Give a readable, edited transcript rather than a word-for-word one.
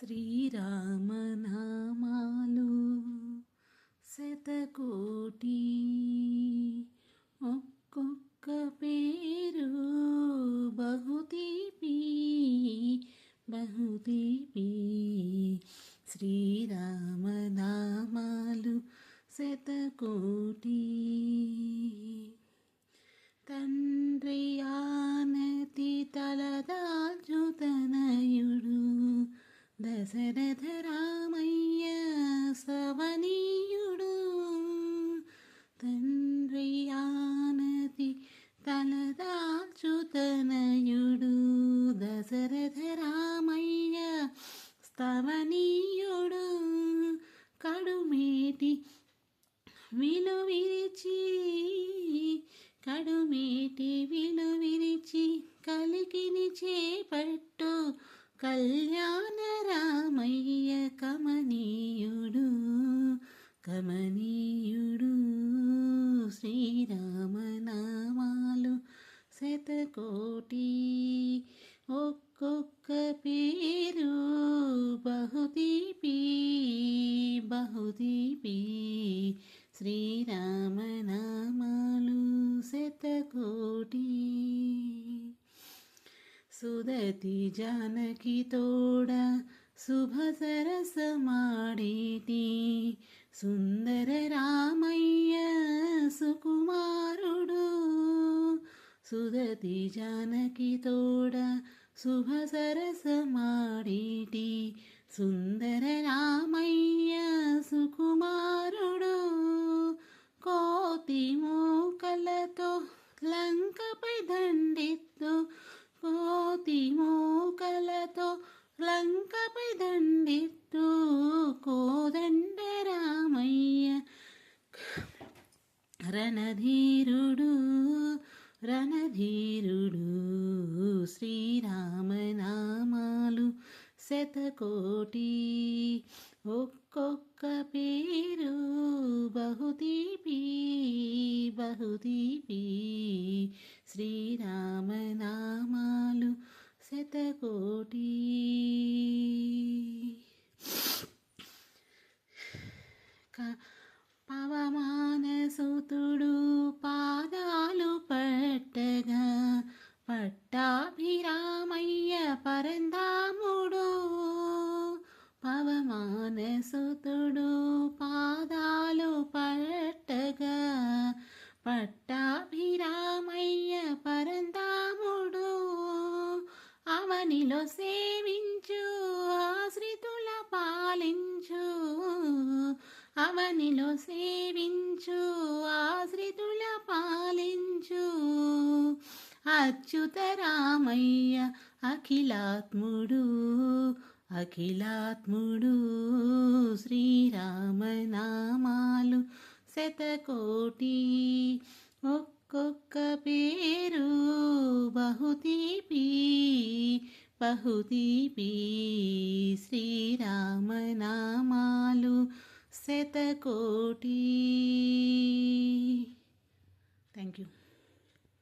శ్రీరామనామాలు శతకోటి, ఒక్కొక్క పేరు బహుతీపి బహుతీపి. శ్రీరామనామాలు శతకోటి. తండ్రి ఆనతి తలదాల్చుతనయుడు దశరథ రామయ్య సవనీయుడు. తండ్రి ఆనతి తలదాల్చుతనయుడు దశరథ రామయ్య స్తవనీయుడు. కడుమేటి విలువిరిచి కలికిని చేపట్టు కళ్యాణ రామయ్య కమనీయుడు కమనీయుడు. శ్రీరామనామాలు శతకోటి, ఒక్కొక్క పేరు బహుతీపి బహుతీపి. శ్రీరామనామాలు శతకోటి. సుదతి జానకి తోడ శుభ సరసమాడేటి సుందర రామయ్య సుకుమారుడు. సుదతి జానకి తోడ శుభ సరసమాడేటి సుందర రామయ్య సుకుమారుడు. కోతి మూకలతో లంకపై దండెత్తు కోతి మూకలతో లంకపై దండెత్తు కోదండ రామయ్య రణధీరుడు రణధీరుడు. శ్రీరామనామాలు శతకోటి, ఒక్కొక్క పేరు బహుతీపి బహుతీపి. శ్రీరామనామాలు శతకోటి. పవమానసుతుడు పాదాలు పట్టగా పట్టాభిరామయ్య పరంధాముడు. పవమానసుతుడు పాదాలు పట్టగా పట్టాభిరామయ్య పరంధాముడు. అవనిలో సేవించు ఆశ్రితుల పాలించు అవనిలో సేవించు ఆశ్రితుల పాలించు. అచ్యుత రామయ్య అఖిలాత్ముడు అఖిలాత్ముడు. శ్రీరామనామాలు శతకోటి, ఒక్కొక్క పేరు బహుతీపి బహుతీపి. శ్రీరామనామాలు శతకోటి. Thank you.